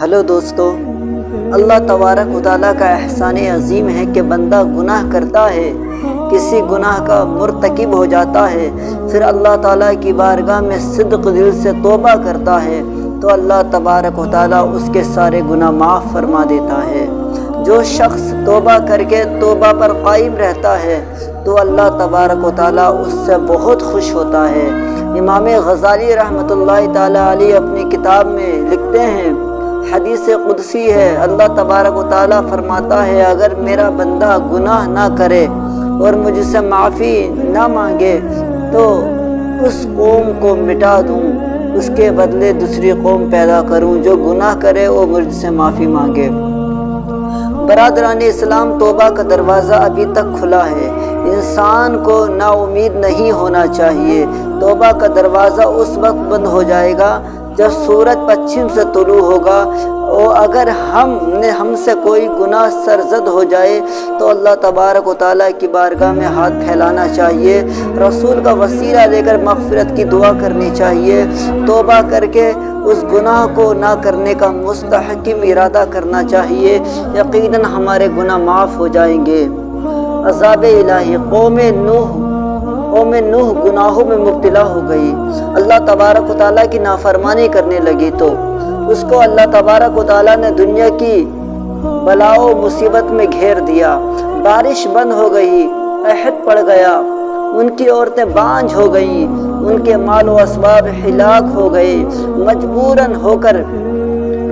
Hello دوستو، اللہ تبارک و تعالیٰ کا احسان عظیم ہے کہ بندہ گناہ کرتا ہے، کسی گناہ کا مرتکب ہو جاتا ہے، پھر اللہ تعالیٰ کی بارگاہ میں صدق دل سے توبہ کرتا ہے تو اللہ تبارک و تعالیٰ اس کے سارے گناہ معاف فرما دیتا ہے۔ جو شخص توبہ کر کے توبہ پر قائم رہتا ہے تو اللہ تبارک و تعالیٰ اس سے بہت خوش ہوتا ہے۔ امام غزالی رحمۃ اللہ تعالیٰ علیہ اپنی کتاب میں لکھتے ہیں، حدیث قدسی ہے، اللہ تبارک و تعالیٰ فرماتا ہے اگر میرا بندہ گناہ نہ کرے اور مجھ سے معافی نہ مانگے تو اس قوم کو مٹا دوں، اس کے بدلے دوسری قوم پیدا کروں جو گناہ کرے اور مجھ سے معافی مانگے۔ برادران اسلام، توبہ کا دروازہ ابھی تک کھلا ہے، انسان کو نا امید نہیں ہونا چاہیے۔ توبہ کا دروازہ اس وقت بند ہو جائے گا جب سورج پچھم سے طلوع ہوگا، اور اگر ہم سے کوئی گناہ سرزد ہو جائے تو اللہ تبارک و تعالیٰ کی بارگاہ میں ہاتھ پھیلانا چاہیے، رسول کا وسیلہ لے کر مغفرت کی دعا کرنی چاہیے، توبہ کر کے اس گناہ کو نہ کرنے کا مستحکم ارادہ کرنا چاہیے، یقیناً ہمارے گناہ معاف ہو جائیں گے۔ عذاب الہی، قوم نوح گناہوں میں مبتلا ہو گئی، اللہ تبارک و تعالیٰ کی نافرمانی کرنے لگی تو اس کو اللہ تبارک و تعالیٰ نے دنیا کی بلاؤ مصیبت میں گھیر دیا، بارش بند ہو گئی، قحط پڑ گیا، ان کی عورتیں بانجھ ہو گئیں، ان کے مال و اسباب ہلاک ہو گئے،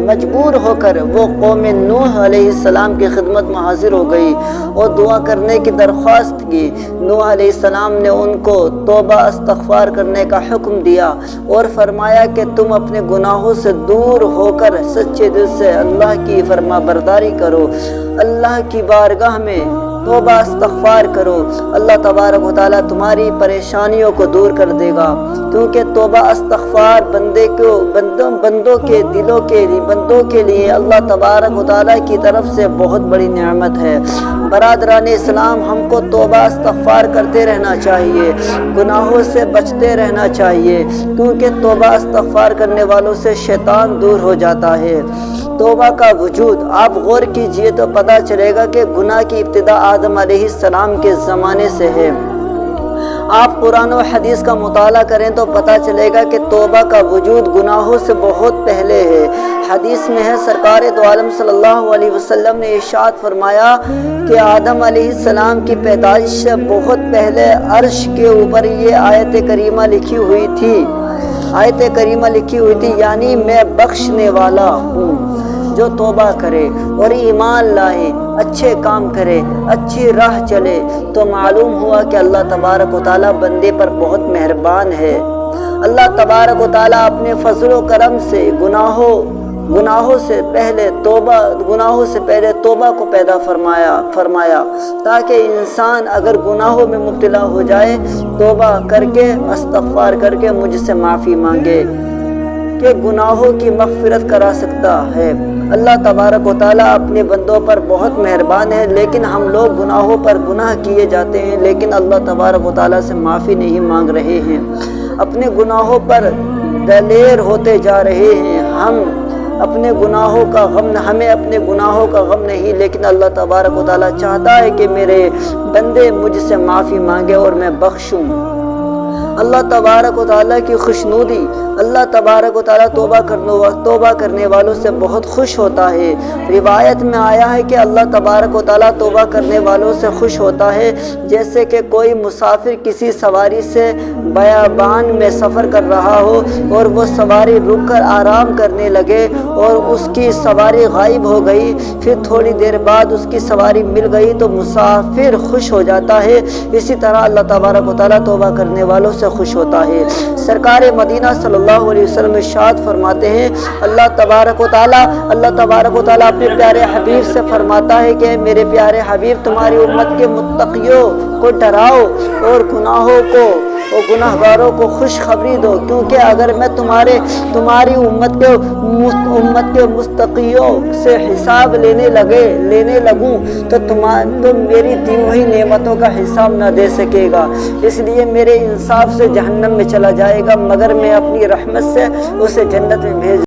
مجبور ہو کر وہ قوم نوح علیہ السلام کی خدمت میں حاضر ہو گئی اور دعا کرنے کی درخواست کی۔ نوح علیہ السلام نے ان کو توبہ استغفار کرنے کا حکم دیا اور فرمایا کہ تم اپنے گناہوں سے دور ہو کر سچے دل سے اللہ کی فرما برداری کرو، اللہ کی بارگاہ میں توبہ استغفار کرو، اللہ تبارک و تعالیٰ تمہاری پریشانیوں کو دور کر دے گا، کیونکہ توبہ استغفار بندوں کے لیے اللہ تبارک و تعالیٰ کی طرف سے بہت بڑی نعمت ہے۔ برادران اسلام، ہم کو توبہ استغفار کرتے رہنا چاہیے، گناہوں سے بچتے رہنا چاہیے، کیونکہ توبہ استغفار کرنے والوں سے شیطان دور ہو جاتا ہے۔ توبہ کا وجود آپ غور کیجئے تو پتہ چلے گا کہ گناہ کی ابتدا آدم علیہ السلام کے زمانے سے ہے۔ آپ قرآن و حدیث کا مطالعہ کریں تو پتہ چلے گا کہ توبہ کا وجود گناہوں سے بہت پہلے ہے۔ حدیث میں ہے، سرکار دو عالم صلی اللہ علیہ وسلم نے ارشاد فرمایا کہ آدم علیہ السلام کی پیدائش سے بہت پہلے عرش کے اوپر یہ آیت کریمہ لکھی ہوئی تھی، یعنی میں بخشنے والا ہوں، جو توبہ کرے اور ایمان لائے، اچھے کام کرے، اچھی راہ چلے، تو معلوم ہوا کہ اللہ تبارک و تعالیٰ بندے پر بہت مہربان ہے۔ اللہ تبارک و تعالیٰ اپنے فضل و کرم سے گناہوں سے پہلے توبہ کو پیدا فرمایا تاکہ انسان اگر گناہوں میں مبتلا ہو جائے توبہ کر کے استغفار کر کے مجھ سے معافی مانگے کہ گناہوں کی مغفرت کرا سکتا ہے۔ اللہ تبارک و تعالیٰ اپنے بندوں پر بہت مہربان ہے، لیکن ہم لوگ گناہوں پر گناہ کیے جاتے ہیں، لیکن اللہ تبارک و تعالیٰ سے معافی نہیں مانگ رہے ہیں، اپنے گناہوں پر دلیر ہوتے جا رہے ہیں۔ ہمیں اپنے گناہوں کا غم نہیں، لیکن اللہ تبارک و تعالیٰ چاہتا ہے کہ میرے بندے مجھ سے معافی مانگے اور میں بخشوں۔ اللہ تبارک و تعالیٰ کی خوشنودی، اللہ تبارک و تعالیٰ توبہ کرنے والوں سے بہت خوش ہوتا ہے۔ روایت میں آیا ہے کہ اللہ تبارک و تعالیٰ توبہ کرنے والوں سے خوش ہوتا ہے جیسے کہ کوئی مسافر کسی سواری سے بیابان میں سفر کر رہا ہو اور وہ سواری رک کر آرام کرنے لگے اور اس کی سواری غائب ہو گئی، پھر تھوڑی دیر بعد اس کی سواری مل گئی تو مسافر خوش ہو جاتا ہے، اسی طرح اللہ تبارک و تعالیٰ توبہ کرنے والوں سے خوش ہوتا ہے۔ سرکار مدینہ صلی اللہ علیہ وسلم ارشاد فرماتے ہیں، اللہ تبارک و تعالیٰ اپنے پیارے حبیب سے فرماتا ہے کہ میرے پیارے حبیب تمہاری امت کے متقیوں کو ڈراؤ اور گناہ گاروں کو خوشخبری دو، کیونکہ اگر میں تمہاری امت کے متقیوں سے حساب لینے لگوں تو تم میری دی ہوئی نعمتوں کا حساب نہ دے سکے گا، اس لیے میرے انصاف سے جہنم میں چلا جائے گا، مگر میں اپنی رحمت سے اسے جنت میں بھیج